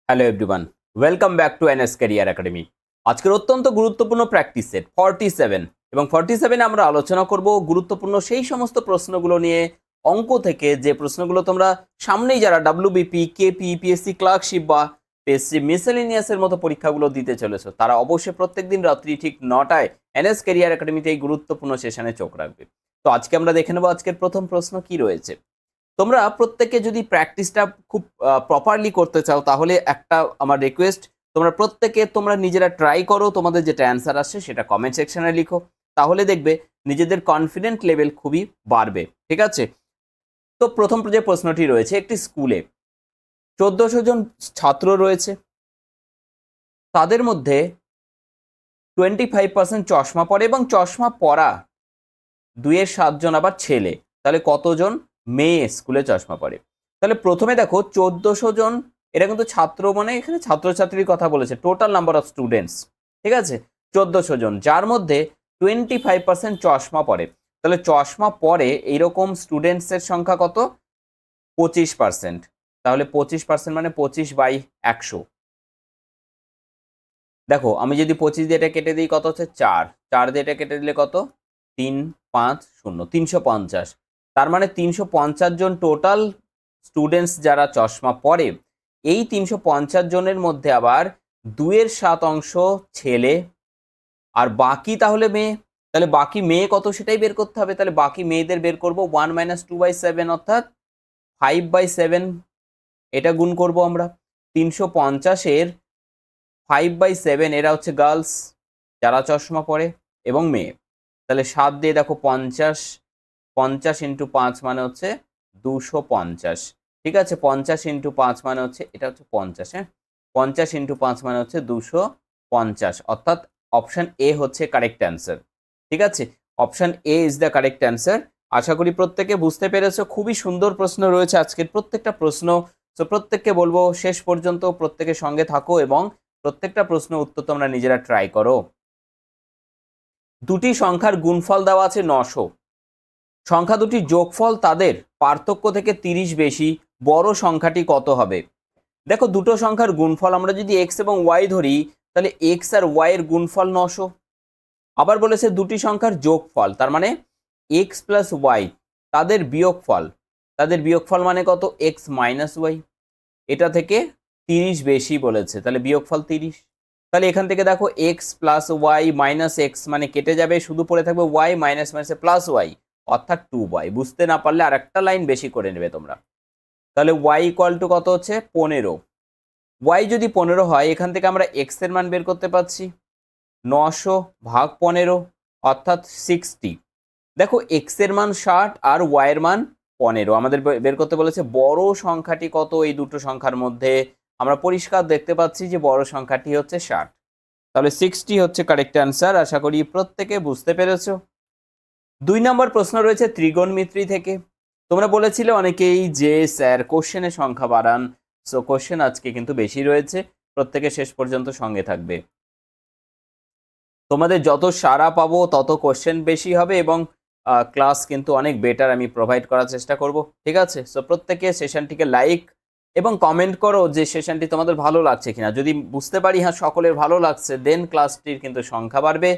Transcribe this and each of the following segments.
Hello everyone, welcome back to NS career academy. আজকের অত্যন্ত গুরুত্বপূর্ণ প্র্যাকটিস সেট 47 এবং 47 আমরা আলোচনা করব গুরুত্বপূর্ণ সেই সমস্ত প্রশ্নগুলো নিয়ে অঙ্ক থেকে, যে প্রশ্নগুলো তোমরা সামনেই যারা ডাব্লিউবিপি, কেপি, পিএসসি ক্লার্কশিপ বা পিএসসি মিসেলেনিয়াসের মতো পরীক্ষাগুলো দিতে চলেছো, তারা অবশ্যই প্রত্যেকদিন রাত্রি ঠিক 9টায় এনএস ক্যারিয়ার একাডেমিতে এই গুরুত্বপূর্ণ সেশনে চোখ রাখবে। তো আজকে আমরা দেখে নেব আজকের প্রথম প্রশ্ন কি রয়েছে। তোমরা প্রত্যেকে যদি প্র্যাকটিসটা খুব প্রপারলি করতে চাও, তাহলে একটা আমার রিকোয়েস্ট, তোমরা প্রত্যেকে তোমরা নিজেরা ট্রাই করো, তোমাদের যেটা অ্যান্সার আসে সেটা কমেন্ট সেকশনে লিখো, তাহলে দেখবে নিজেদের কনফিডেন্ট লেভেল খুবই বাড়বে। ঠিক আছে? তো প্রথম যে প্রশ্নটি রয়েছে, একটি স্কুলে 1400 জন ছাত্র রয়েছে, তাদের মধ্যে 25% চশমা পরে এবং চশমা পরা 2-7 জন আবার ছেলে, তাহলে কতজন মেয়ে স্কুলে চশমা পরে? তাহলে প্রথমে দেখো 1400 জন, এটা কিন্তু ছাত্র, মানে এখানে ছাত্রছাত্রীর কথা বলেছে, টোটাল নাম্বার অফ স্টুডেন্টস। ঠিক আছে? 1400 জন, যার মধ্যে 25% চশমা পরে, তাহলে চশমা পরে এইরকম স্টুডেন্টসের সংখ্যা কত? 25%। তাহলে 25% মানে 25/100। দেখো আমি যদি 25 দিয়ে এটা কেটে দিই, কত হচ্ছে? 4। 4 দিয়ে এটা কেটে দিলে কত? 3, 5, 0, 350। তার মানে 350 জন টোটাল স্টুডেন্টস যারা চশমা পরে, এই 350 জনের মধ্যে আবার 2/7 অংশ ছেলে আর বাকি তাহলে মেয়ে। তাহলে বাকি মেয়ে কত সেটাই বের করতে হবে। তাহলে বাকি মেয়েদের বের করব 1 - 2/7 অর্থাৎ 5/7। এটা গুণ করব আমরা। 350-এর 5/7 এরা হচ্ছে গার্লস যারা চশমা পরে এবং মেয়ে। তাহলে 7 দিয়ে দেখো 50, 50 × 5 মানে হচ্ছে 250। ঠিক আছে? 50 × 5 মানে হচ্ছে, এটা হচ্ছে 50, হ্যাঁ, 50 × 5 মানে হচ্ছে 250, অর্থাৎ অপশন এ হচ্ছে কারেক্ট অ্যান্সার। ঠিক আছে? Option A is the correct answer. আশা করি প্রত্যেকে বুঝতে পেরেছো। খুবই সুন্দর প্রশ্ন রয়েছে আজকের প্রত্যেকটা প্রশ্ন। তো প্রত্যেককে বলবো শেষ পর্যন্ত প্রত্যেকের সঙ্গে থাকো এবং প্রত্যেকটা প্রশ্ন উত্তর তোমরা নিজেরা ট্রাই করো। দুটি সংখ্যার গুণফল দেওয়া আছে 900। সংখ্যা দুটির যোগফল তাদের পার্থক্য থেকে 30 বেশি, বড় সংখ্যাটি কত হবে? দেখো দুটো সংখ্যার গুণফল আমরা যদি এক্স এবং ওয়াই ধরি, তাহলে এক্স আর ওয়াই এর গুণফল 900। আবার বলেছে দুটি সংখ্যার যোগফল, তার মানে এক্স প্লাস ওয়াই, তাদের বিয়োগফল, তাদের বিয়োগফল মানে কত? X minus y. এটা থেকে 30 বেশি বলেছে, তাহলে বিয়োগফল 30। তাহলে এখান থেকে দেখো x plus y minus x মানে কেটে যাবে, শুধু পড়ে থাকবে ওয়াই মাইনাস মাইনাসে প্লাস ওয়াই, অর্থাৎ 2y। বুঝতে না পারলে আর একটা লাইন বেশি করে নেবে তোমরা। তাহলে y ইকুয়াল টু কত হচ্ছে? 15। y যদি 15 হয়, এখান থেকে আমরা x এর মান বের করতে পারছি 900 ভাগ 15 অর্থাৎ 60। দেখো x এর মান 60 আর y এর মান 15, আমাদের বের করতে বলেছে বড় সংখ্যাটি কত এই দুটো সংখ্যার মধ্যে। আমরা পরিষ্কার দেখতে পাচ্ছি যে বড় সংখ্যাটি হচ্ছে 60, তাহলে 60 হচ্ছে কারেক্ট অ্যান্সার। আশা করি প্রত্যেকে বুঝতে পেরেছো। 2 নম্বর প্রশ্ন রয়েছে ত্রিগোণমিত্রী থেকে। তোমরা বলেছিলে অনেকেই যে স্যার কোশ্চেনের সংখ্যা বাড়ান, সো কোশ্চেন আজকে কিন্তু বেশি রয়েছে, প্রত্যেকে শেষ পর্যন্ত সঙ্গে থাকবে। তোমাদের যত সাড়া পাবো তত কোশ্চেন বেশি হবে এবং ক্লাস কিন্তু অনেক বেটার আমি প্রোভাইড করার চেষ্টা করব। ঠিক আছে? সো প্রত্যেকে সেশনটিকে লাইক এবং কমেন্ট করো যে সেশনটি তোমাদের ভালো লাগছে কিনা। যদি বুঝতে পারি হ্যাঁ সকলের ভালো লাগছে, দেন ক্লাসটির কিন্তু সংখ্যা বাড়বে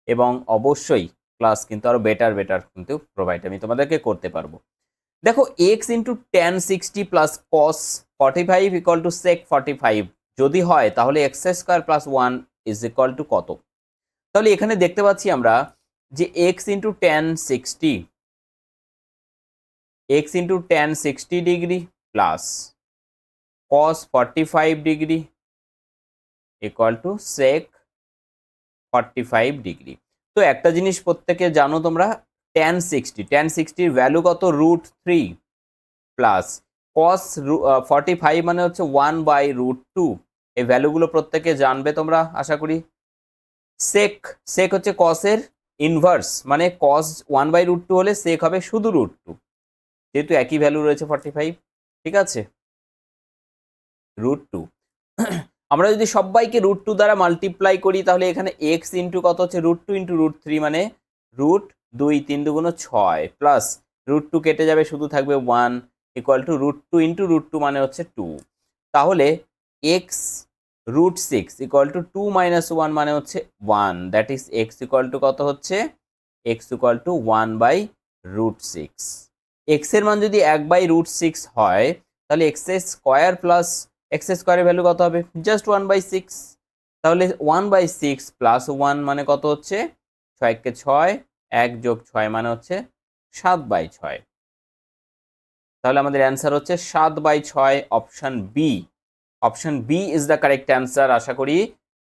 এবং অবশ্যই ক্লাস কিন্তু আরো বেটার কিন্তু প্রোভাইড আমি তোমাদেরকে করতে পারবো। দেখো x into tan 60 plus cos 45 equal to sec 45 যদি হয়, তাহলে x square plus 1 is equal to কত? তাহলে এখানে দেখতে পাচ্ছি আমরা যে x into tan 60 degree plus cos 45 degree equal to sec 45 degree. তো একটা জিনিস প্রত্যেকে জানো তোমরা, tan 60 এর ভ্যালু কত? √3 প্লাস cos 45 মানে হচ্ছে 1/√2। এই ভ্যালুগুলো প্রত্যেকে জানবে তোমরা আশা করি। sec হচ্ছে cos এর ইনভার্স, মানে cos 1/√2 হলে sec হবে শুধু √2, যেহেতু একই ভ্যালু রয়েছে 45। ঠিক আছে? √2 আমরা যদি সবাইকে √2 দ্বারা মাল্টিপ্লাই করি, তাহলে এখানে x ইন্টু কত হচ্ছে? √2 × √3 মানে √2, 3 × 6 প্লাস √2 কেটে যাবে, শুধু থাকবে 1 ইকুয়াল টু √2 × √2 মানে হচ্ছে 2। তাহলে x root six equal to 2 minus 1 মানে হচ্ছে 1, that is x equal to কত হচ্ছে, x equal to 1 by root six. X এর মান যদি 1 বাই রুট সিক্স হয় তাহলে এক্স স্কোয়ার প্লাস এক্স স্কোয়ারের ভ্যালু কত হবে, জাস্ট 1 বাই সিক্স। তাহলে 1 বাই সিক্স প্লাস 1 মানে কত হচ্ছে, 6 কে 6, 1 যোগ 6 মানে হচ্ছে 7 বাই 6। তাহলে আমাদের অ্যান্সার হচ্ছে 7 by 6, option B. Option B is the correct answer. আশা করি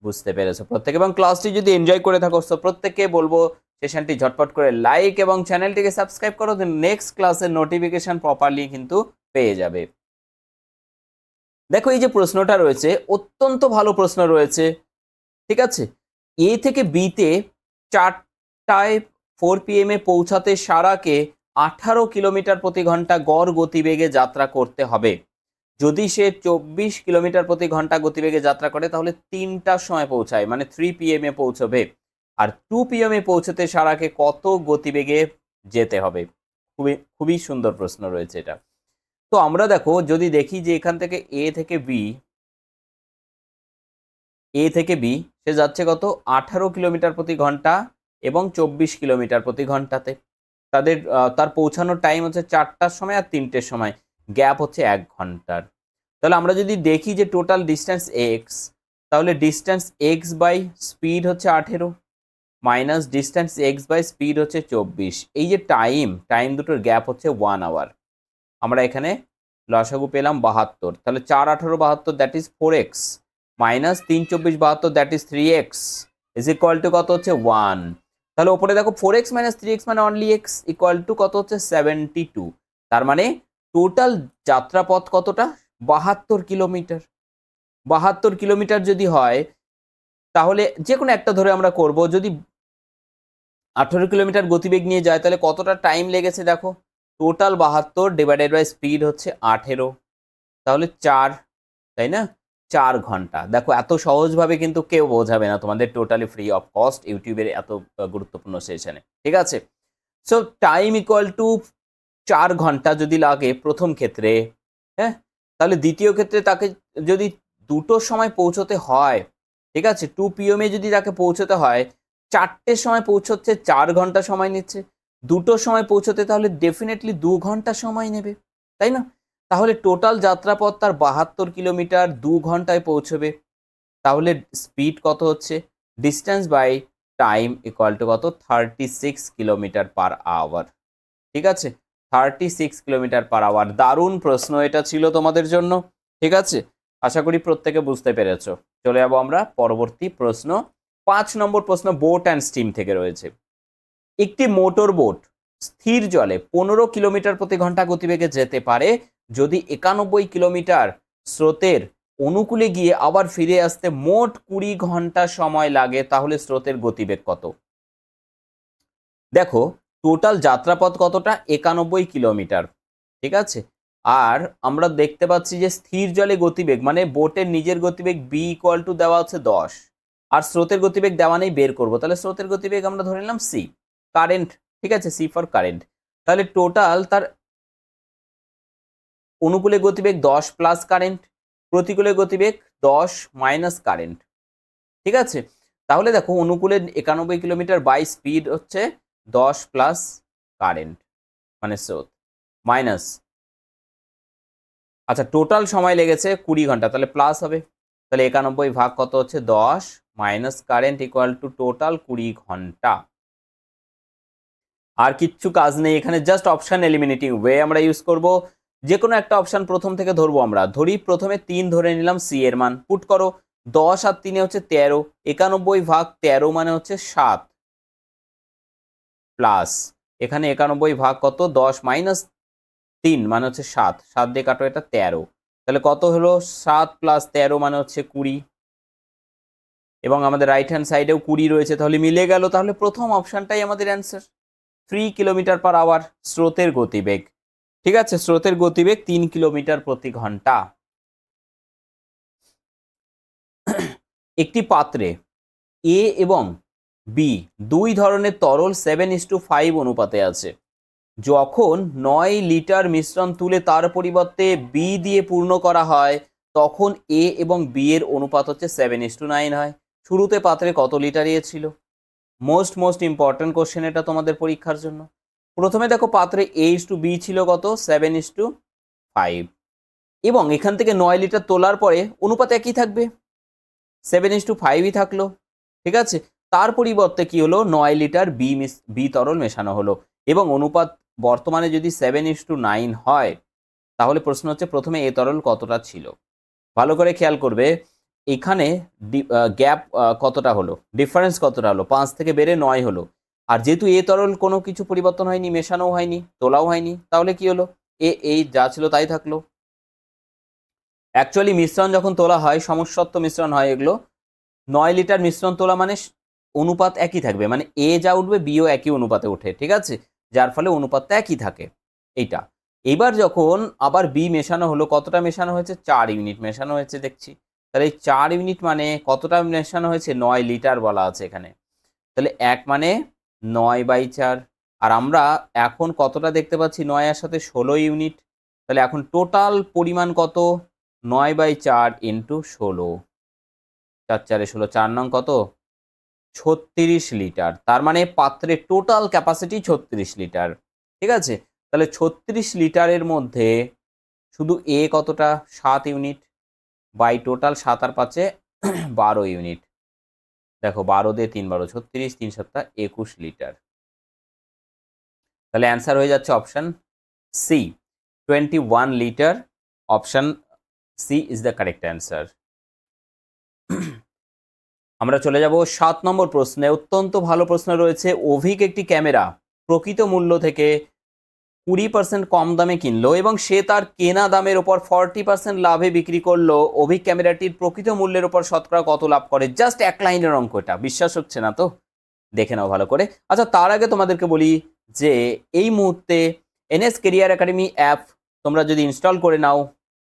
বুঝতে পেরেছো প্রত্যেকে, এবং ক্লাসটি যদি এনজয় করে থাকো তো প্রত্যেককে বলবো সেশনটি ঝটপট করে লাইক এবং চ্যানেলটিকে সাবস্ক্রাইব করো, নেক্সট ক্লাসের নোটিফিকেশন প্রপারলি কিন্তু পেয়ে যাবে। দেখো এই যে প্রশ্নটা রয়েছে অত্যন্ত ভালো প্রশ্ন রয়েছে, ঠিক আছে। এ থেকে বিতে 4টায় 4 PM পৌঁছাতে সারাকে 18 কিলোমিটার প্রতি ঘন্টা গড় গতিবেগে যাত্রা করতে হবে। যদি সে 24 কিলোমিটার প্রতি ঘন্টা গতিবেগে যাত্রা করে তাহলে 3টার সময় পৌঁছায়, মানে 3 PM পৌঁছবে। আর 2 PM পৌঁছতে সারাকে কত গতিবেগে যেতে হবে? খুবই সুন্দর প্রশ্ন রয়েছে এটা। তো আমরা দেখো যদি দেখি যে এখান থেকে এ থেকে বি সে যাচ্ছে কত, 18 কিলোমিটার প্রতি ঘন্টা এবং 24 কিলোমিটার প্রতি ঘন্টাতে। তার পৌঁছানোর টাইম হচ্ছে 4টার সময় আর 3টের সময়, গ্যাপ হচ্ছে 1 ঘন্টার। তাহলে আমরা যদি দেখি যে টোটাল ডিস্টেন্স এক্স, তাহলে ডিস্টেন্স এক্স বাই স্পিড হচ্ছে 18 minus distance x by speed হচ্ছে 24। এই যে টাইম দুটোর গ্যাপ হচ্ছে 1 আওয়ার। আমরা এখানে লসাগু পেলাম 72, তাহলে 4 18 72, that is 4x minus 3 24 72, that is 3x is equal to কত হচ্ছে 1। তাহলে ওপরে দেখো 4x মাইনাস 3x মানে অনলি x ইকুয়াল টু কত হচ্ছে 72। তার মানে টোটাল যাত্রাপথ কতটা, 72 কিলোমিটার। 72 কিলোমিটার যদি হয় তাহলে যে কোনো একটা ধরে আমরা করব, যদি 18 কিলোমিটার গতিবেগ নিয়ে যায় তাহলে কতটা টাইম লেগেছে দেখো, টোটাল 72 ডিভাইডেড বাই স্পিড হচ্ছে 18, তাহলে 4, তাই না, 4 ঘন্টা। দেখো এত সহজভাবে কিন্তু কেউ বোঝাবে না তোমাদের, টোটালি ফ্রি অফ কস্ট ইউটিউবের এত গুরুত্বপূর্ণ সেশনে, ঠিক আছে। সো টাইম ইকুয়াল টু 4 ঘন্টা যদি লাগে প্রথম ক্ষেত্রে, হ্যাঁ, তাহলে দ্বিতীয় ক্ষেত্রে তাকে যদি 2টোর সময় পৌঁছতে হয়, ঠিক আছে, 2 PM যদি তাকে পৌঁছতে হয়, 4টের সময় পৌঁছচ্ছে 4 ঘন্টা সময় নিচ্ছে, 2টোর সময় পৌঁছতে তাহলে ডেফিনেটলি 2 ঘন্টা সময় নেবে, তাই না। তাহলে টোটাল যাত্রাপথ তার 72 কিলোমিটার, 2 ঘন্টায় পৌঁছবে। তাহলে স্পিড কত হচ্ছে, distance by time equal to কত, 36 কিলোমিটার পার আওয়ার, ঠিক আছে, 36 কিলোমিটার পার আওয়ার। দারুণ প্রশ্ন এটা ছিল তোমাদের জন্য, ঠিক আছে। আশা করি প্রত্যেকে বুঝতে পেরেছো। চলে যাবো আমরা পরবর্তী প্রশ্ন। 5 নম্বর প্রশ্ন বোট অ্যান্ড স্টিম থেকে রয়েছে। একটি মোটর বোট স্থির জলে 15 কিলোমিটার প্রতি ঘন্টা গতিবেগে যেতে পারে যদি 91 কিলোমিটার স্রোতের অনুকূলে গিয়ে আবার ফিরে আসতে মোট 20 ঘন্টা সময় লাগে, তাহলে স্রোতের গতিবেগ কত? দেখো টোটাল যাত্রাপথ কতটা, 91 কিলোমিটার, ঠিক আছে। আর আমরা দেখতে পাচ্ছি যে স্থির জলে গতিবেগ মানে বোটের নিজের গতিবেগ বি ইকুয়াল টু দেওয়া হচ্ছে 10, আর স্রোতের গতিবেগ দেওয়া নেই, বের করবো। তাহলে স্রোতের গতিবেগ আমরা ধরে নিলাম সি, কারেন্ট, ঠিক আছে, সি ফর কারেন্ট। তাহলে টোটাল তার অনুকূলে গতিবেগ 10 প্লাস কারেন্ট, প্রতিকূলে গতিবেগ 10 মাইনাস কারেন্ট, ঠিক আছে। তাহলে দেখো অনুকূলে 91 কিলোমিটার বাই স্পিড হচ্ছে 10 প্লাস কারেন্ট মানে স্রোত মাইনাস, আচ্ছা টোটাল সময় লেগেছে 20 ঘন্টা, তাহলে প্লাস হবে। তাহলে 91 ভাগ কত হচ্ছে 10 minus current equal to total 20 ঘন্টা। আর কিচ্ছু কাজ নেই এখানে, জাস্ট অপশন এলিমিনেটিং ওয়ে আমরা ইউজ করব। যে কোনো একটা অপশন প্রথম থেকে ধরবো আমরা, ধরি প্রথমে 3 ধরে নিলাম, সি এর মান পুট করো, 10 আর 3 হচ্ছে 13, 91 ভাগ 13 মানে হচ্ছে 7 প্লাস এখানে 91 ভাগ কত 10 মাইনাস 3 মানে হচ্ছে 7, 7 দিয়ে কাটো এটা 13, তাহলে কত হলো 7 প্লাস 13 মানে হচ্ছে 20, এবং আমাদের রাইট হ্যান্ড সাইডেও 20 রয়েছে, তাহলে মিলে গেল। তাহলে প্রথম অপশনটাই আমাদের অ্যান্সার, 3 কিলোমিটার পার আওয়ার স্রোতের গতিবেগ, ঠিক আছে, স্রোতের গতিবেগ 3 কিলোমিটার প্রতি ঘন্টা। একটি পাত্রে এ এবং বি দুই ধরনের তরল 7:5 অনুপাতে আছে। যখন 9 লিটার মিশ্রণ তুলে তার পরিবর্তে বি দিয়ে পূর্ণ করা হয় তখন এ এবং বি এর অনুপাত হচ্ছে 7:9 হয়। শুরুতে পাত্রে কত লিটার এ ছিল? মোস্ট ইম্পর্টেন্ট কোশ্চেন এটা তোমাদের পরীক্ষার জন্য। প্রথমে দেখো পাত্রে A:B ছিল কত? 7:5 এবং এখান থেকে 9 লিটার তোলার পরে অনুপাত একই থাকবে, 7:5ই থাকলো। ঠিক আছে, তার পরিবর্তে কি হলো? 9 লিটার বি তরল মেশানো হলো এবং অনুপাত বর্তমানে যদি 7:9 হয়, তাহলে প্রশ্ন হচ্ছে প্রথমে এ তরল কতটা ছিল। ভালো করে খেয়াল করবে, এখানে গ্যাপ কতটা হলো, ডিফারেন্স কতটা হলো? 5 থেকে বেড়ে 9 হলো। আর যেহেতু এ তরল কোনো কিছু পরিবর্তন হয়নি, মেশানোও হয়নি, তোলাও হয়নি, তাহলে কি হলো? এই যা ছিল তাই থাকলো। অ্যাকচুয়ালি মিশ্রণ যখন তোলা হয়, সমসত্ব মিশ্রণ হয় এগুলো, 9 লিটার মিশ্রণ তোলা মানে অনুপাত একই থাকবে, মানে এ যা উঠবে বিও একই অনুপাতে ওঠে। ঠিক আছে, যার ফলে অনুপাতটা একই থাকে এইটা। এবার যখন আবার বি মেশানো হলো, কতটা মেশানো হয়েছে? 4 ইউনিট মেশানো হয়েছে দেখছি। তাহলে এই 4 ইউনিট মানে কতটা মেশানো হয়েছে? 9 লিটার বলা আছে এখানে। তাহলে 1 মানে 9/4। আর আমরা এখন কতটা দেখতে পাচ্ছি? 9 এর সাথে 16 ইউনিট। তাহলে এখন টোটাল পরিমাণ কত? 9/4 ইন্টু 16, 4×4=16, 4 নং কত? 36 লিটার। তার মানে পাত্রের টোটাল ক্যাপাসিটি 36 লিটার। ঠিক আছে, তাহলে 36 লিটারের মধ্যে শুধু এ কতটা? 7 ইউনিট বাই টোটাল 7 আর 5 12 ইউনিট। দেখো 12 দিয়ে 3 12 36, 3 7 21 লিটার। তাহলে অ্যান্সার হয়ে যাচ্ছে অপশন সি, 21 লিটার। Option C is the correct answer. আমরা চলে যাব 7 নম্বর প্রশ্নে। অত্যন্ত ভালো প্রশ্ন রয়েছে। অভিক একটি ক্যামেরা প্রকৃত মূল্য থেকে 20% কম দামে কিনলো এবং সে তার কেনা দামের ওপর 40% লাভে বিক্রি করলো। অভিক ক্যামেরাটির প্রকৃত মূল্যের ওপর শতকরা কত লাভ করে? জাস্ট এক লাইনের অঙ্ক এটা, বিশ্বাস হচ্ছে না তো? দেখে নাও ভালো করে। আচ্ছা, তার আগে তোমাদেরকে বলি যে এই মুহূর্তে এনএস কেরিয়ার একাডেমি অ্যাপ তোমরা যদি ইনস্টল করে নাও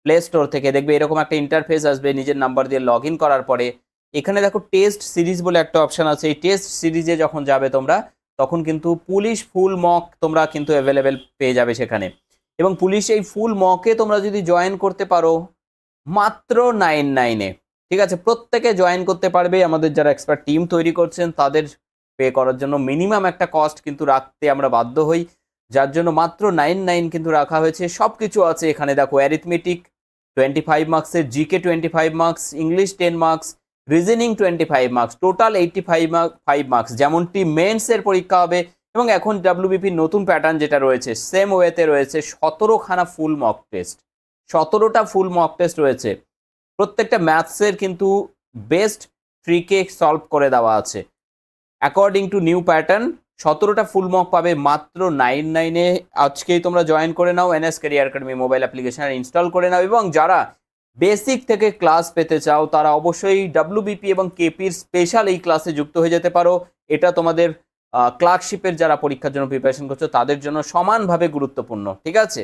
প্লে স্টোর থেকে, দেখবে এরকম একটা ইন্টারফেস আসবে। নিজের নাম্বার দিয়ে লগ ইন করার পরে এখানে দেখো টেস্ট সিরিজ বলে একটা অপশান আছে। এই টেস্ট সিরিজে যখন যাবে তোমরা, তখন কিন্তু পুলিশ ফুল মক তোমরা কিন্তু অ্যাভেলেবেল পেয়ে যাবে সেখানে। এবং পুলিশ এই ফুল মকে তোমরা যদি জয়েন করতে পারো মাত্র 9/9-এ, ঠিক আছে, প্রত্যেকে জয়েন করতে পারবে। আমাদের যারা এক্সপার্ট টিম তৈরি করছেন তাদের পে করার জন্য মিনিমাম একটা কস্ট কিন্তু রাখতে আমরা বাধ্য হই, যার জন্য মাত্র 9/9 কিন্তু রাখা হয়েছে। সব কিছু আছে এখানে। দেখো অ্যারিথমেটিক 25 মার্কসের, GK 25 marks, English 10 marks, reasoning 25 marks, total 85 marks, যেমনটি মেন্সের পরীক্ষা হবে। এবং এখন ডাব্লিউবিপির নতুন প্যাটার্ন যেটা রয়েছে, সেম ওয়েতে রয়েছে 17খানা ফুল মক টেস্ট, 17টা ফুল মক টেস্ট রয়েছে। প্রত্যেকটা ম্যাথসের কিন্তু বেস্ট ট্রিকে সলভ করে দেওয়া আছে অ্যাকর্ডিং টু নিউ প্যাটার্ন। 17টা ফুল মক পাবে মাত্র 9/9-এ। আজকেই তোমরা জয়েন করে নাও NS career academy mobile application install করে নাও। এবং যারা বেসিক থেকে ক্লাস পেতে চাও তারা অবশ্যই ডাব্লিউবিপি এবং কেপির স্পেশাল এই ক্লাসে যুক্ত হয়ে যেতে পারো। এটা তোমাদের ক্লার্কশিপের যারা পরীক্ষার জন্য প্রিপারেশন করছো তাদের জন্য সমানভাবে গুরুত্বপূর্ণ। ঠিক আছে,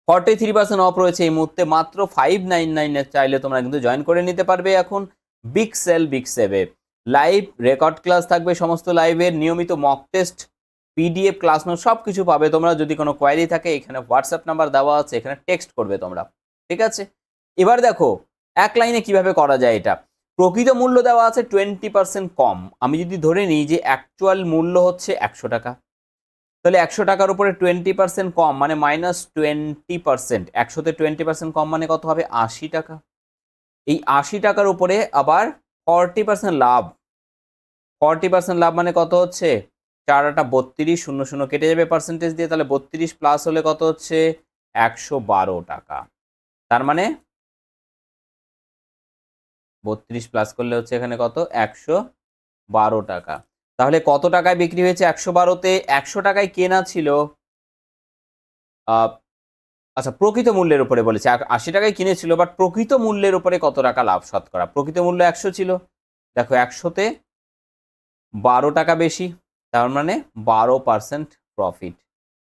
43% অফ রয়েছে এই মুহূর্তে, মাত্র 599 চাইলে তোমরা কিন্তু জয়েন করে নিতে পারবে। এখন বিগ সেল বিগ সেভে লাইভ রেকর্ড ক্লাস থাকবে, সমস্ত লাইভের নিয়মিত mock test, PDF class note সব কিছু পাবে তোমরা। যদি কোনো কোয়ারি থাকে এখানে হোয়াটসঅ্যাপ নাম্বার দেওয়া আছে, এখানে টেক্সট করবে তোমরা। ঠিক আছে, এবার দেখো এক লাইনে কিভাবে করা যায় এটা। প্রকৃত মূল্য দেওয়া আছে 20% কম। আমি যদি ধরে নিই যে অ্যাকচুয়াল মূল্য হচ্ছে 100 টাকা, তাহলে 100 টাকার উপরে 20% কম মানে -20%। 100-তে 20% কম মানে কত হবে? 80 টাকা। এই 80 টাকার উপরে আবার 40% লাভ। 40% লাভ মানে কত হচ্ছে? 4 8 32, 0 0 কেটে যাবে পার্সেন্টেজ দিয়ে, তাহলে 32 প্লাস হলে কত হচ্ছে? 112 টাকা। তার মানে 32 প্লাস করলে হচ্ছে এখানে কত? 112 টাকা। তাহলে কত টাকায় বিক্রি হয়েছে? 112-তে। 100 টাকায় কেনা ছিল, আচ্ছা প্রকৃত মূল্যের উপরে বলেছে 80 টাকায় কিনেছিল, বাট প্রকৃত মূল্যের উপরে কত টাকা লাভ শতকরা? প্রকৃত মূল্য 100 ছিল, দেখো 100-তে 12 টাকা বেশি, তার মানে 12% প্রফিট।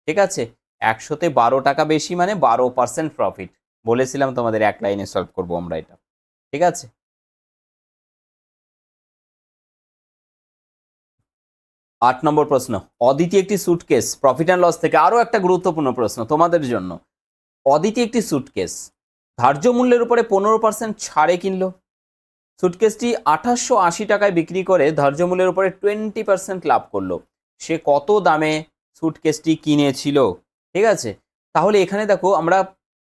ঠিক আছে, 100-তে 12 টাকা বেশি মানে 12% প্রফিট। বলেছিলাম তোমাদের এক লাইনে সলভ করবো আমরা এটা। ঠিক আছে, 8 নম্বর প্রশ্ন। অদিতি একটি সুটকেস, প্রফিট অ্যান্ড লস থেকে আরো একটা গুরুত্বপূর্ণ প্রশ্ন তোমাদের জন্য। অদিতি একটি সুটকেস ধার্য মূল্যের উপরে 15% ছাড়ে কিনলো। সুটকেসটি 2880 টাকায় বিক্রি করে ধার্য মূল্যের উপরে 20% লাভ করলো। সে কত দামে সুটকেসটি কিনেছিল? ঠিক আছে, তাহলে এখানে দেখো আমরা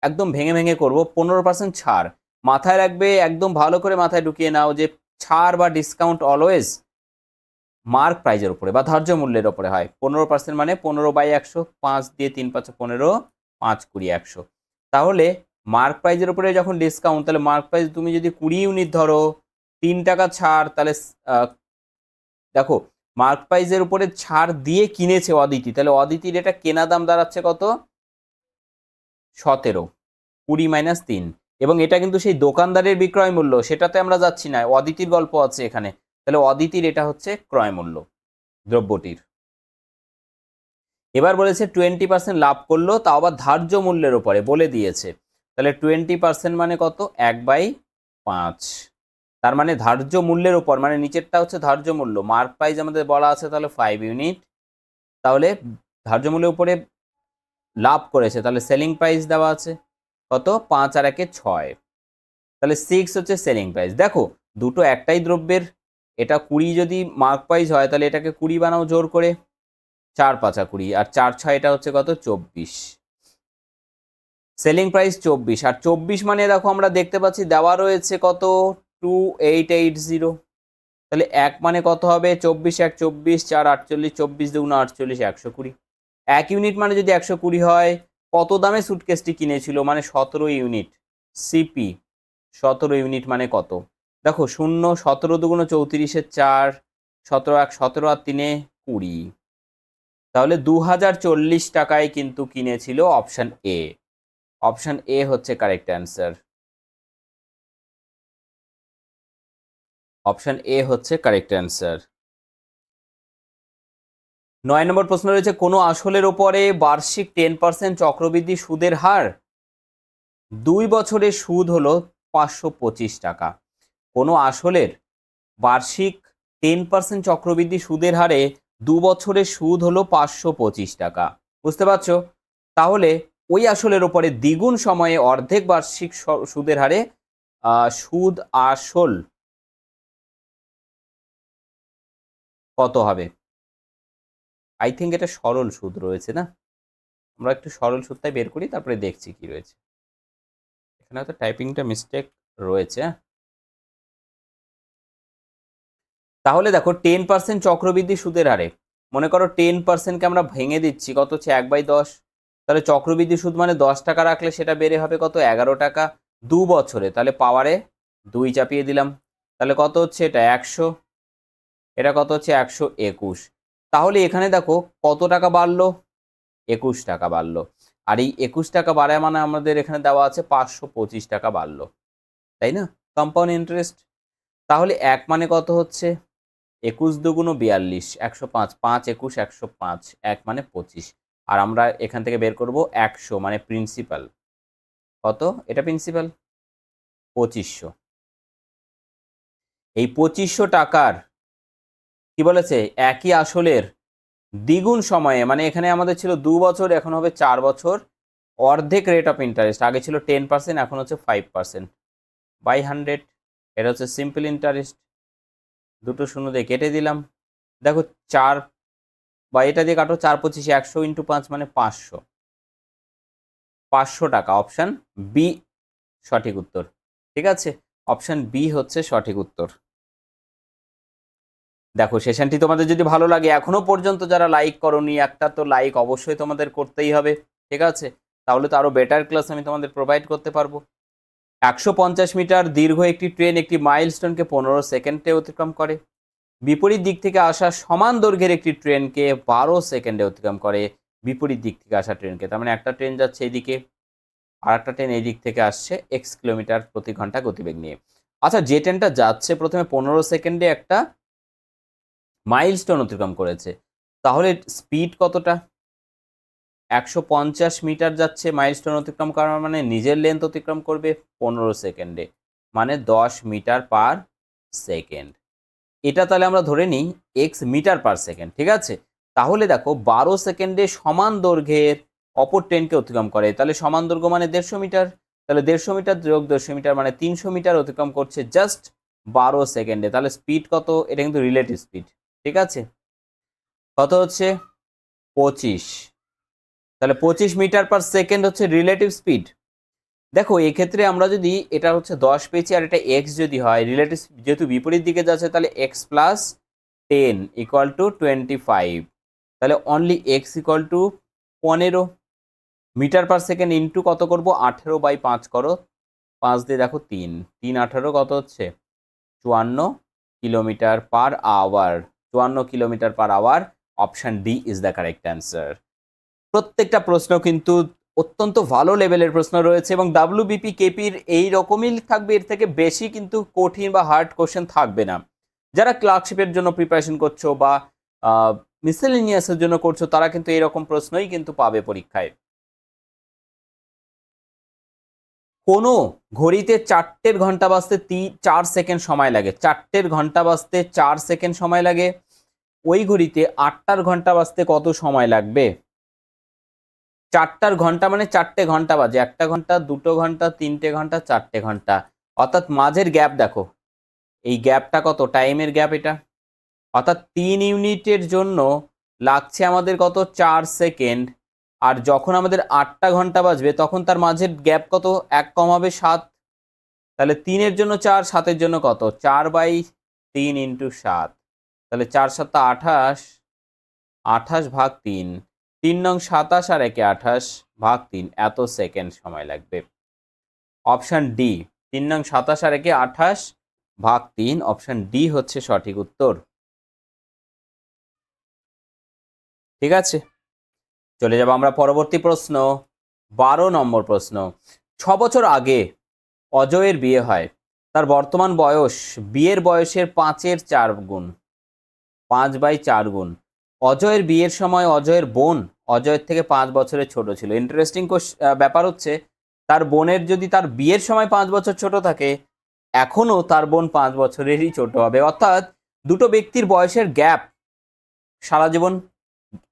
একদম ভেঙে ভেঙে করব। 15% ছাড় মাথায় রাখবে, একদম ভালো করে মাথায় ঢুকিয়ে নাও যে ছাড় বা ডিসকাউন্ট অলওয়েজ মার্ক প্রাইজের উপরে বা ধার্য মূল্যের উপরে হয়। 15% মানে 15/100, 5 দিয়ে 3 5 15, 5 20 100। তাহলে মার্ক প্রাইজের উপরে যখন ডিসকাউন্ট, তাহলে মার্ক প্রাইস তুমি যদি 20 ইউনিট ধরো, 3 টাকা ছাড়, তাহলে দেখো মার্ক প্রাইজের উপরে ছাড় দিয়ে কিনেছে অদিতি, তাহলে অদিতির এটা কেনা দাম দাঁড়াচ্ছে কত? 17, 20 - 3। এবং এটা কিন্তু সেই দোকানদারের বিক্রয় মূল্য, সেটাতে আমরা যাচ্ছি না, অদিতির গল্প আছে এখানে। তাহলে অদিতির এটা হচ্ছে ক্রয় মূল্য দ্রব্যটির। এবার বলেছে 20% লাভ করলো, তাও আবার ধার্য মূল্যের উপরে বলে দিয়েছে। তাহলে 20% মানে কত? 1/5। তার মানে ধার্য মূল্যের উপর, মানে নিচেরটা হচ্ছে ধার্য মূল্য, মার্ক প্রাইস আমাদের বলা আছে তাহলে 5 ইউনিট। তাহলে ধার্য মূল্যের উপরে লাভ করেছে, তাহলে সেলিং প্রাইস দেওয়া আছে কত? 5 আর 1 6, তাহলে 6 হচ্ছে সেলিং প্রাইস। দেখো দুটো একটাই দ্রব্যের, এটা 20 যদি মার্ক প্রাইস হয় তাহলে এটাকে 20 বানাও জোর করে, 4 5 20, আর 4 6 এটা হচ্ছে কত? 24। সেলিং প্রাইস 24, আর 24 মানে দেখো আমরা দেখতে পাচ্ছি দেওয়া রয়েছে কত? 2880। তাহলে 1 মানে কত হবে? 24 1 24, 4 48, 24 2 48, 120। 1 ইউনিট মানে যদি 120 হয়, কত দামে সুটকেসটি কিনেছিল? মানে 17 ইউনিট। সিপি 17 ইউনিট মানে কত? দেখো 0 17 2 34, 4 17 1 17 আর 3 20, তাহলে 2040 টাকায় কিন্তু কিনেছিল। অপশন এ, অপশন এ হচ্ছে কারেক্ট অ্যান্সার। অপশন এ হচ্ছে কারেক্ট অ্যান্সার। 9 নম্বর প্রশ্ন রয়েছে, কোনো আসলের ওপরে বার্ষিক 10% চক্রবৃদ্ধি সুদের হার 2 বছরের সুদ হলো 525 টাকা। কোনো আসলের বার্ষিক 10% চক্রবৃদ্ধি সুদের হারে 2 বছরের সুদ হলো 525 টাকা। বুঝতে পারছো? তাহলে ওই আসলের ওপরে দ্বিগুণ সময়ে অর্ধেক বার্ষিক সুদের হারে সুদ আসল কত হবে? আই থিঙ্ক এটা সরল সুদ রয়েছে না? আমরা একটু সরল সুদটাই বের করি, তারপরে দেখছি কি রয়েছে। এখানে হয়তো টাইপিংটা মিস্টেক রয়েছে। তাহলে দেখো 10% চক্রবৃদ্ধি সুদের হারে, মনে করো 10%কে আমরা ভেঙে দিচ্ছি, কত হচ্ছে? 1/10। তাহলে চক্রবৃদ্ধি সুদ মানে 10 টাকা রাখলে সেটা বেড়ে হবে কত? 11 টাকা 2 বছরে, তাহলে পাওয়ারে 2 চাপিয়ে দিলাম, তাহলে কত হচ্ছে? এটা 100, এটা কত হচ্ছে? 121। তাহলে এখানে দেখো কত টাকা বাড়লো? 21 টাকা বাড়লো। আর এই 21 টাকা বাড়ায় মানে আমাদের এখানে দেওয়া আছে 525 টাকা বাড়লো, তাই না? Compound interest. তাহলে 1 মানে কত হচ্ছে? 21 2 42, 105, 5 21 105, 1 মানে 25। আর আমরা এখান থেকে বের করব 100 মানে প্রিন্সিপাল। কত? এটা প্রিন্সিপাল 2500। এই 2500 টাকার কি বলেছে? একই আসলের দ্বিগুণ সময়ে, মানে এখানে আমাদের ছিল 2 বছর, এখন হবে 4 বছর, অর্ধেক রেট অফ ইন্টারেস্ট, আগে ছিল 10%, এখন হচ্ছে 5% বাই 100। এটা হচ্ছে সিম্পল ইন্টারেস্ট। দুটো শূন্য দিয়ে কেটে দিলাম। দেখো 4 বা এটা দিয়ে কাটো, 4 25, 100 × 5 মানে 500, 500 টাকা। অপশন বি সঠিক উত্তর। ঠিক আছে, অপশন বি হচ্ছে সঠিক উত্তর। দেখো সেশনটি তোমাদের যদি ভালো লাগে, এখনো পর্যন্ত যারা লাইক করোনি, একটা তো লাইক অবশ্যই তোমাদের করতেই হবে। ঠিক আছে, তাহলে তো আরো বেটার ক্লাস আমি তোমাদের প্রোভাইড করতে পারবো। 150 মিটার দীর্ঘ একটি ট্রেন একটি মাইলস্টোনকে 15 সেকেন্ডে অতিক্রম করে। বিপরীত দিক থেকে আসা সমান দৈর্ঘ্যের একটি ট্রেনকে 12 সেকেন্ডে অতিক্রম করে। বিপরীত দিক থেকে আসা ট্রেনকে, তার মানে একটা ট্রেন যাচ্ছে এইদিকে, আর একটা ট্রেন এই দিক থেকে আসছে x কিলোমিটার প্রতি ঘন্টা গতিবেগ নিয়ে। আচ্ছা, যে ট্রেনটা যাচ্ছে প্রথমে 15 সেকেন্ডে একটা মাইলস্টোন অতিক্রম করেছে, তাহলে স্পিড কতটা? 150 মিটার যাচ্ছে, মাইলস্টোন অতিক্রম করার মানে নিজের লেন্থ অতিক্রম করবে 15 সেকেন্ডে, মানে 10 মিটার পার সেকেন্ড। এটা তাহলে আমরা ধরে নিই x মিটার পার সেকেন্ড। ঠিক আছে, তাহলে দেখো 12 সেকেন্ডে সমান দৈর্ঘ্যের অপর ট্রেনকে অতিক্রম করে, তাহলে সমান দৈর্ঘ্য মানে 150 মিটার, তাহলে 150 মিটার যোগ 150 মিটার মানে 300 মিটার অতিক্রম করছে জাস্ট 12 সেকেন্ডে। তাহলে স্পিড কত? এটা কিন্তু রিলেটিভ স্পিড, ঠিক আছে। কত হচ্ছে? 25। তাহলে 25 মিটার পার সেকেন্ড হচ্ছে রিলেটিভ স্পিড। দেখো এক্ষেত্রে আমরা যদি এটা হচ্ছে 10 পেয়েছি আর এটা এক্স যদি হয়, রিলেটিভ যেহেতু বিপরীত দিকে যাচ্ছে তাহলে এক্স প্লাস 10 ইকুয়াল টু 25। তাহলে only x equal to 15 metre per second into কত করব? 18/5 করো, 5 দিয়ে দেখো 3, 3 18 কত হচ্ছে? 54 kilometre per hour. 54 kilometre per hour. Option D is the correct answer. প্রত্যেকটা প্রশ্ন কিন্তু অত্যন্ত ভালো লেভেলের প্রশ্ন রয়েছে এবং ডাব্লিউবিপি কেপির এই রকমই থাকবে, এর থেকে বেশি কিন্তু কঠিন বা হার্ড কোশ্চেন থাকবে না। যারা ক্লার্কশিপের জন্য প্রিপারেশন করছো বা মিসেলেনিয়াসের জন্য করছো তারা কিন্তু এরকম প্রশ্নই কিন্তু পাবে পরীক্ষায়। কোনো ঘড়িতে 4টের ঘন্টা বাজতে 4 সেকেন্ড সময় লাগে, 4টের ঘন্টা বাজতে 4 সেকেন্ড সময় লাগে, ওই ঘড়িতে 8টার ঘন্টা বাজতে কত সময় লাগবে? 4টার ঘন্টা মানে 4টে ঘন্টা বাজে, 1টা ঘন্টা, 2টো ঘন্টা, 3টে ঘন্টা, 4টে ঘন্টা, অর্থাৎ মাঝের গ্যাপ দেখো, এই গ্যাপটা কত? টাইমের গ্যাপ এটা, অর্থাৎ 3 ইউনিটের জন্য লাগছে আমাদের কত? 4 সেকেন্ড। আর যখন আমাদের 8টা ঘন্টা বাজবে তখন তার মাঝের গ্যাপ কত? 1 কমাবে 7। তাহলে 3-এর জন্য 4, 7-এর জন্য কত? 4/3 ইন্টু 7। তাহলে 4 7 28, 28 ভাগ 3, 3 নং 27 আর 1 28 ভাগ 3, এত সেকেন্ড সময় লাগবে। অপশন ডি, 3 নং 27 আর 1 28 ভাগ 3, অপশন ডি হচ্ছে সঠিক উত্তর। ঠিক আছে, চলে যাব আমরা পরবর্তী প্রশ্ন, 12 নম্বর প্রশ্ন। 6 বছর আগে অজয়ের বিয়ে হয়, তার বর্তমান বয়স বিয়ের বয়সের 5-এর 4 গুণ, 5/4 গুণ। অজয়ের বিয়ের সময় অজয়ের বোন অজয়ের থেকে 5 বছরের ছোট ছিল। ইন্টারেস্টিং ব্যাপার হচ্ছে তার বোনের যদি তার বিয়ের সময় 5 বছর ছোট থাকে, এখনও তার বোন 5 বছরেরই ছোট হবে, অর্থাৎ দুটো ব্যক্তির বয়সের গ্যাপ সারা জীবন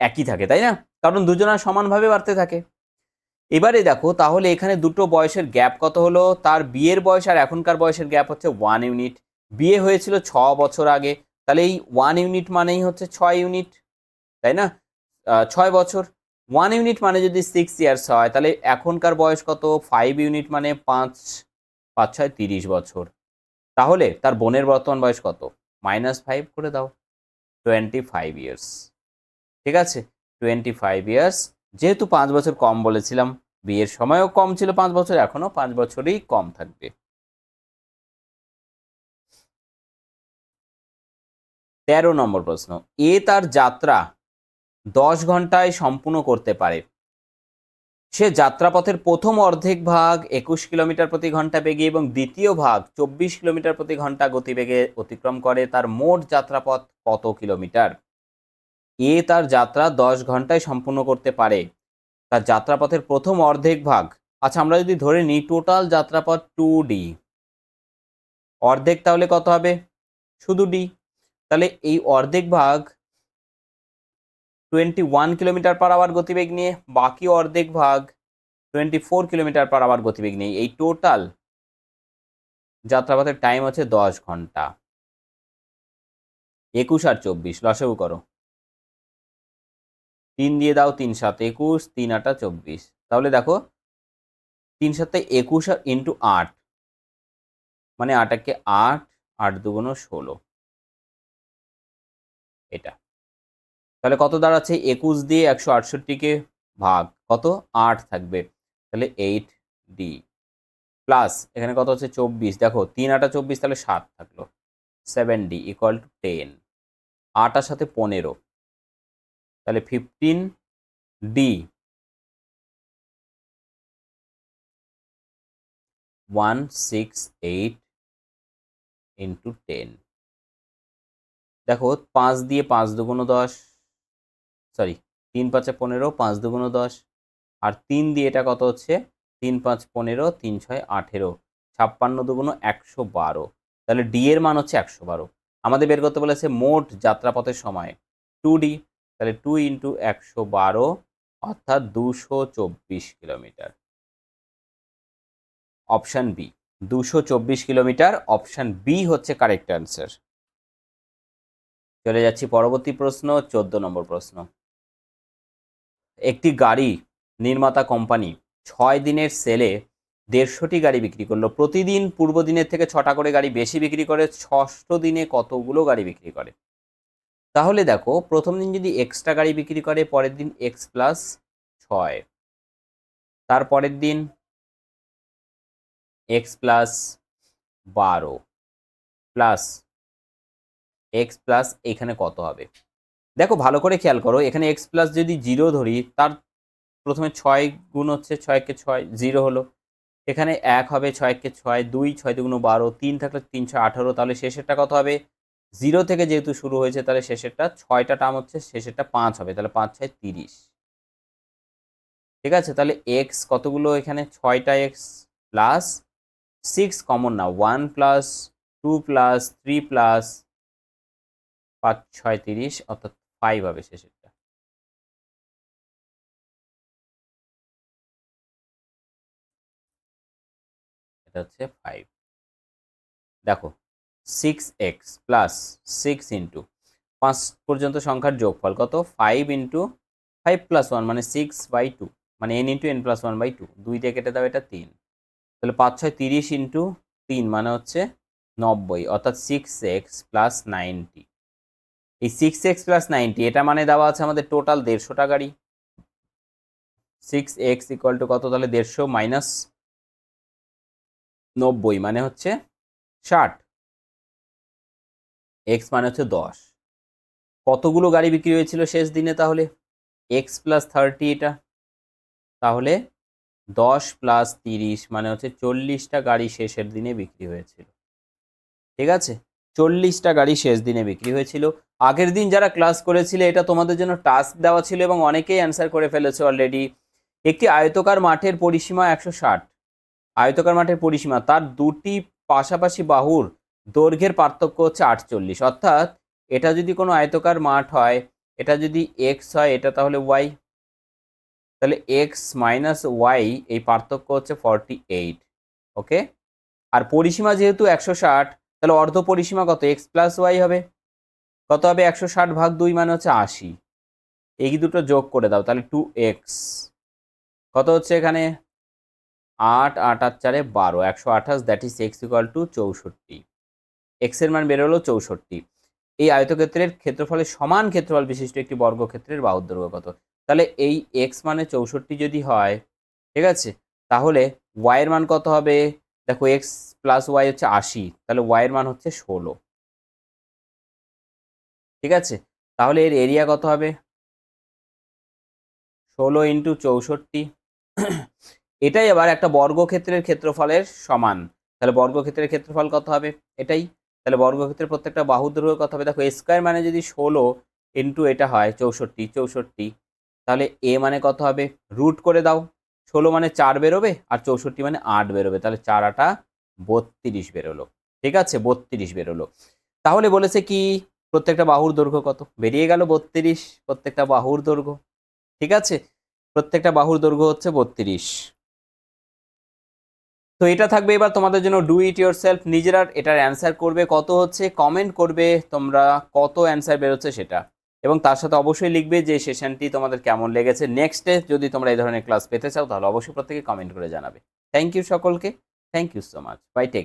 একই থাকে, তাই না? কারণ দুজনের সমানভাবে বাড়তে থাকে। এবারে দেখো তাহলে এখানে দুটো বয়সের গ্যাপ কত হলো? তার বিয়ের বয়স আর এখনকার বয়সের গ্যাপ হচ্ছে 1 ইউনিট। বিয়ে হয়েছিল 6 বছর আগে, তাহলে এই 1 ইউনিট মানেই হচ্ছে 6 ইউনিট, তাই না? 6 বছর, 1 ইউনিট মানে যদি 6 ইয়ার্স হয় তাহলে এখনকার বয়স কত? 5 ইউনিট মানে 5 5 6 30 বছর। তাহলে তার বোনের বর্তমান বয়স কত? -5 করে দাও, 25 ইয়ার্স। ঠিক আছে, 25 ইয়ার্স। যেহেতু 5 বছর কম বলেছিলাম, বিয়ের সময়ও কম ছিল 5 বছর, এখনো 5 বছরই কম থাকবে। 13 নম্বর প্রশ্ন। এ তার যাত্রা 10 ঘন্টায় সম্পূর্ণ করতে পারে। সে যাত্রাপথের প্রথম অর্ধেক ভাগ 21 কিলোমিটার প্রতি ঘন্টা বেগে এবং দ্বিতীয় ভাগ 24 কিলোমিটার প্রতি ঘন্টা গতিবেগে অতিক্রম করে। তার মোট যাত্রাপথ কত কিলোমিটার? এ তার যাত্রা 10 ঘন্টায় সম্পূর্ণ করতে পারে। তার যাত্রাপথের প্রথম অর্ধেক ভাগ, আচ্ছা আমরা যদি ধরে নিই টোটাল যাত্রাপথ 2D, অর্ধেক তাহলে কত হবে? শুধু ডি। তাহলে এই অর্ধেক ভাগ 21 কিলোমিটার পার আওয়ার গতিবেগ নিয়ে, বাকি অর্ধেক ভাগ 24 কিলোমিটার পার আওয়ার গতিবেগ নিয়ে, এই টোটাল যাত্রাপথের টাইম হচ্ছে 10 ঘন্টা। 21 আর 24 লসাগু করো, 3 দিয়ে দাও, 3 7 21, 3 8 24। তাহলে দেখো 3 7 21 ইন্টু 8 মানে 8 একে 8, 8 দুগুণ 16, এটা। তাহলে কত দাঁড়াচ্ছে? 21 দিয়ে 168কে ভাগ কত? 8 থাকবে, তাহলে 8D প্লাস এখানে কত হচ্ছে? 24, দেখো 3 8 24, তাহলে 7 থাকলো, 7D ইকুয়াল টু 10। 8 আর সাথে 15, তাহলে 15D 168 ইন্টু 10। দেখো 5 দিয়ে 5 দুগুণ 10, সরি 3 5 15, 5 দুগুণ 10, আর 3 দিয়ে এটা কত হচ্ছে? 3 5 15, 3 6 18, 56 দুগুণ 112, তাহলে ডি এর মান হচ্ছে 112। আমাদের বের করতে বলেছে মোট যাত্রাপথের সময় 2D, তাহলে 2 ইন্টু 112 অর্থাৎ 224 kilometre. Option B 224 kilometre, option B হচ্ছে কারেক্ট অ্যান্সার। চলে যাচ্ছি পরবর্তী প্রশ্ন, 14 নম্বর প্রশ্ন। একটি গাড়ি নির্মাতা কোম্পানি 6 দিনের সেলে 150টি গাড়ি বিক্রি করলো। প্রতিদিন পূর্ব দিনের থেকে 6টা করে গাড়ি বেশি বিক্রি করে, ষষ্ঠ দিনে কতগুলো গাড়ি বিক্রি করে? তাহলে দেখো, প্রথম দিন যদি এক্সট্রা গাড়ি বিক্রি করে, পরের দিন এক্স প্লাস 6, তারপরের দিন x plus 12 plus x plus এখানে কত হবে? দেখো ভালো করে খেয়াল করো, এখানে এক্স প্লাস যদি 0 ধরি, তার প্রথমে 6 গুণ হচ্ছে 6 কে 6, 0 হলো। এখানে 1 হবে, 6 কে 6, 2, 6 দুগুণ 12, 3 থাকলে 3 6 18, তাহলে শেষেরটা কত হবে? 0 থেকে যেহেতু শুরু হয়েছে, তাহলে শেষেরটা 6টা টার্ম হচ্ছে, শেষেরটা 5 হবে, তাহলে 5 6 30। ঠিক আছে, তাহলে এক্স কতগুলো? এখানে 6টা এক্স প্লাস 6 কমন না, 1 প্লাস 2 প্লাস 3 প্লাস 5 6 30, অর্থাৎ 5 হবে শেষেরটা। এটা হচ্ছে 5। দেখো 6x প্লাস 6 ইন্টু 5 পর্যন্ত সংখ্যার যোগফল কত? 5 ইন্টু 5 প্লাস 1 মানে 6/2, মানে n ইন্টু n প্লাস 1/2, 2 দিয়ে কেটে দাও, এটা 3। তাহলে 5 6 30 ইন্টু 3 মানে হচ্ছে 90, অর্থাৎ 6x প্লাস 90। এই 6x প্লাস 90, এটা মানে দেওয়া আছে আমাদের টোটাল 150টা গাড়ি। 6x ইকুয়াল টু কত? তাহলে 150 মাইনাস 90 মানে হচ্ছে 60, x মানে হচ্ছে 10। কতগুলো গাড়ি বিক্রি হয়েছিল শেষ দিনে? তাহলে x প্লাস 30 এটা, তাহলে 10 প্লাস 30 মানে হচ্ছে 40টা গাড়ি শেষের দিনে বিক্রি হয়েছিল। ঠিক আছে, 40টা গাড়ি শেষ দিনে বিক্রি হয়েছিল। আগের দিন যারা ক্লাস করেছিলে, এটা তোমাদের জন্য টাস্ক দেওয়া ছিল এবং অনেকেই অ্যান্সার করে ফেলেছে অলরেডি। একটি আয়তকার মাঠের পরিসীমা 160, আয়তকার মাঠের পরিসীমা, তার দুটি পাশাপাশি বাহুর দৈর্ঘ্যের পার্থক্য হচ্ছে 48, অর্থাৎ এটা যদি কোনো আয়তকার মাঠ হয়, এটা যদি এক্স হয়, এটা তাহলে ওয়াই, তাহলে এক্স মাইনাস ওয়াই, এই পার্থক্য হচ্ছে 48। ওকে, আর পরিসীমা যেহেতু 160, তাহলে অর্ধ পরিসীমা কত? এক্স প্লাস ওয়াই হবে, কত হবে? 160 ভাগ 2 মানে হচ্ছে 80। এই দুটো যোগ করে দাও, তাহলে 2x কত হচ্ছে এখানে? 8 8 আর 4 12, 128, that is x equal two 64। X এর মান বেরোলো 64। এই আয়তক্ষেত্রের ক্ষেত্রফলের সমান ক্ষেত্রফল বিশিষ্ট একটি বর্গক্ষেত্রের বাহুর দৈর্ঘ্য কত? তাহলে এই এক্স মানে 64 যদি হয়, ঠিক আছে, তাহলে ওয়াই এর মান কত হবে? দেখো এক্স প্লাস ওয়াই হচ্ছে 80, তাহলে ওয়াই এর মান হচ্ছে 16। ঠিক আছে, তাহলে এর এরিয়া কত হবে? 16 ইন্টু 64। এটাই আবার একটা বর্গক্ষেত্রের ক্ষেত্রফলের সমান। তাহলে বর্গক্ষেত্রের ক্ষেত্রফল কত হবে? এটাই। তাহলে বর্গক্ষেত্রের প্রত্যেকটা বাহুর দৈর্ঘ্য কত হবে? দেখো স্কয়ার মানে যদি 16 ইন্টু এটা হয় 64, তাহলে এ মানে কত হবে? রুট করে দাও, 16 মানে 4 বেরোবে, আর 64 মানে 8 বেরোবে, তাহলে 4 8 32 বেরোলো। ঠিক আছে, 32 বেরোলো। তাহলে বলেছে কি প্রত্যেকটা বাহুর দৈর্ঘ্য কত? বেরিয়ে গেল 32 প্রত্যেকটা বাহুর দৈর্ঘ্য। ঠিক আছে, প্রত্যেকটা বাহুর দৈর্ঘ্য হচ্ছে 32। তো এটা থাকবে এবার তোমাদের জন্য ডু ইট ইয়োর সেলফ, নিজেরা এটার অ্যান্সার করবে। কত হচ্ছে কমেন্ট করবে তোমরা, কত অ্যান্সার বেরোচ্ছে সেটা, এবং তার সাথে অবশ্যই লিখবে যে সেশনটি তোমাদের কেমন লেগেছে। নেক্সটে যদি তোমরা এই ধরনের ক্লাস পেতে চাও, তাহলে অবশ্যই প্রত্যেকে কমেন্ট করে জানাবে। থ্যাংক ইউ সকলকে, thank you so much, bye, take.